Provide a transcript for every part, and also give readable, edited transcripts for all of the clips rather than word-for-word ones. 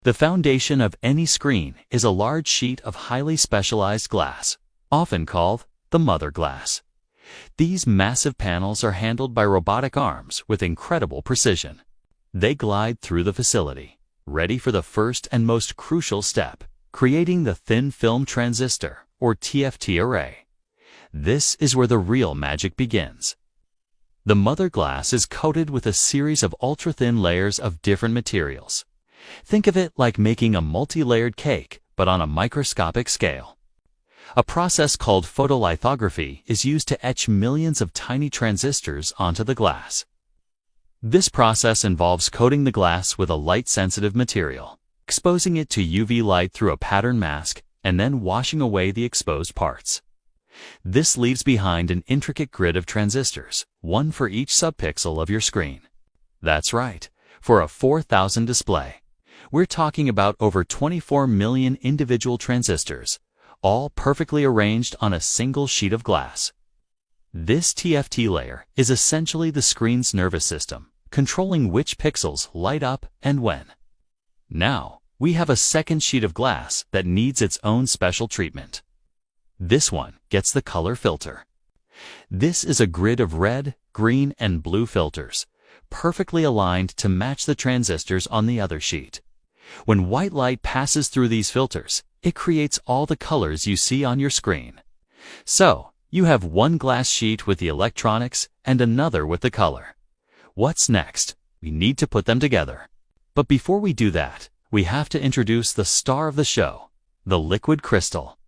The foundation of any screen is a large sheet of highly specialized glass, often called the mother glass. These massive panels are handled by robotic arms with incredible precision. They glide through the facility, ready for the first and most crucial step, creating the thin film transistor, or TFT array. This is where the real magic begins. The mother glass is coated with a series of ultra-thin layers of different materials. Think of it like making a multi-layered cake, but on a microscopic scale. A process called photolithography is used to etch millions of tiny transistors onto the glass. This process involves coating the glass with a light-sensitive material, exposing it to UV light through a pattern mask, and then washing away the exposed parts. This leaves behind an intricate grid of transistors, one for each subpixel of your screen. That's right, for a 4,000 display. We're talking about over 24 million individual transistors, all perfectly arranged on a single sheet of glass. This TFT layer is essentially the screen's nervous system, controlling which pixels light up and when. Now, we have a second sheet of glass that needs its own special treatment. This one gets the color filter. This is a grid of red, green, and blue filters, perfectly aligned to match the transistors on the other sheet. When white light passes through these filters, it creates all the colors you see on your screen. So, you have one glass sheet with the electronics and another with the color. What's next? We need to put them together. But before we do that, we have to introduce the star of the show, the liquid crystal.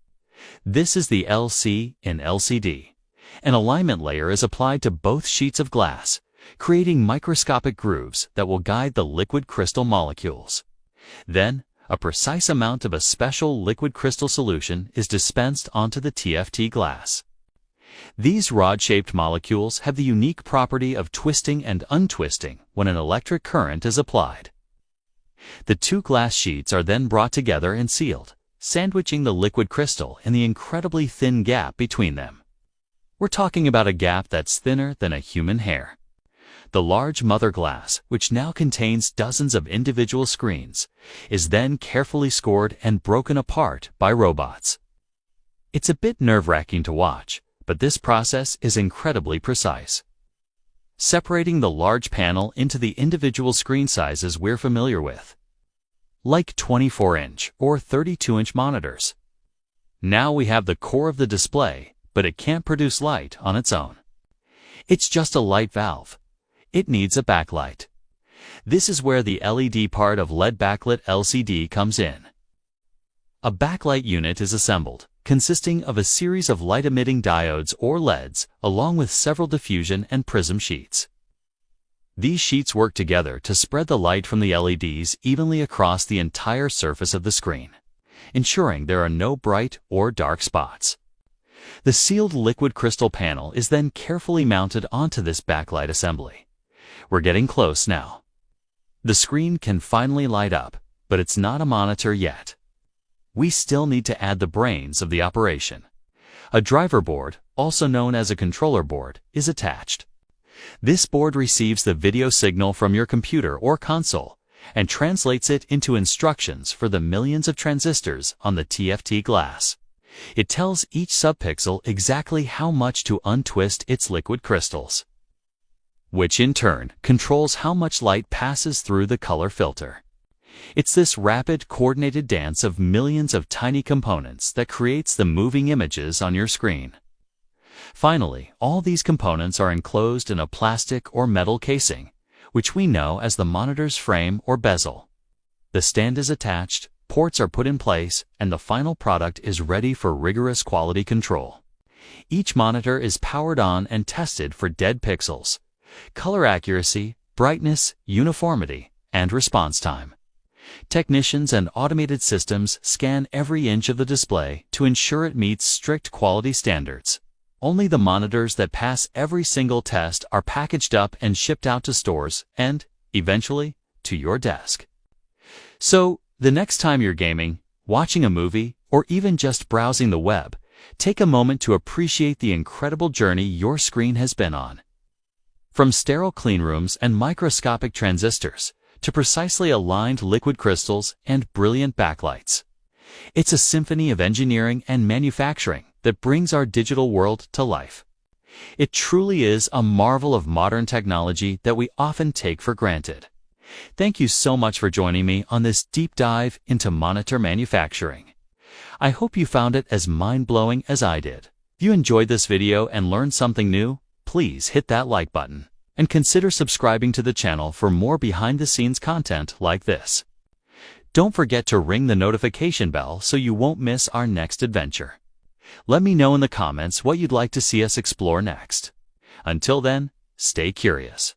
This is the LC in LCD. An alignment layer is applied to both sheets of glass, creating microscopic grooves that will guide the liquid crystal molecules. Then, a precise amount of a special liquid crystal solution is dispensed onto the TFT glass. These rod-shaped molecules have the unique property of twisting and untwisting when an electric current is applied. The two glass sheets are then brought together and sealed, sandwiching the liquid crystal in the incredibly thin gap between them. We're talking about a gap that's thinner than a human hair. The large mother glass, which now contains dozens of individual screens, is then carefully scored and broken apart by robots. It's a bit nerve-wracking to watch, but this process is incredibly precise. Separating the large panel into the individual screen sizes we're familiar with, like 24-inch or 32-inch monitors. Now we have the core of the display, but it can't produce light on its own. It's just a light valve. It needs a backlight. This is where the LED part of LED backlit LCD comes in. A backlight unit is assembled, consisting of a series of light-emitting diodes or LEDs, along with several diffusion and prism sheets. These sheets work together to spread the light from the LEDs evenly across the entire surface of the screen, ensuring there are no bright or dark spots. The sealed liquid crystal panel is then carefully mounted onto this backlight assembly. We're getting close now. The screen can finally light up, but it's not a monitor yet. We still need to add the brains of the operation. A driver board, also known as a controller board, is attached. This board receives the video signal from your computer or console and translates it into instructions for the millions of transistors on the TFT glass. It tells each subpixel exactly how much to untwist its liquid crystals, which in turn controls how much light passes through the color filter. It's this rapid, coordinated dance of millions of tiny components that creates the moving images on your screen. Finally, all these components are enclosed in a plastic or metal casing, which we know as the monitor's frame or bezel. The stand is attached, ports are put in place, and the final product is ready for rigorous quality control. Each monitor is powered on and tested for dead pixels, color accuracy, brightness, uniformity, and response time. Technicians and automated systems scan every inch of the display to ensure it meets strict quality standards. Only the monitors that pass every single test are packaged up and shipped out to stores and, eventually, to your desk. So, the next time you're gaming, watching a movie, or even just browsing the web, take a moment to appreciate the incredible journey your screen has been on. From sterile cleanrooms and microscopic transistors to precisely aligned liquid crystals and brilliant backlights. It's a symphony of engineering and manufacturing that brings our digital world to life. It truly is a marvel of modern technology that we often take for granted. Thank you so much for joining me on this deep dive into monitor manufacturing. I hope you found it as mind-blowing as I did. If you enjoyed this video and learned something new, please hit that like button and consider subscribing to the channel for more behind-the-scenes content like this. Don't forget to ring the notification bell so you won't miss our next adventure. Let me know in the comments what you'd like to see us explore next. Until then, stay curious.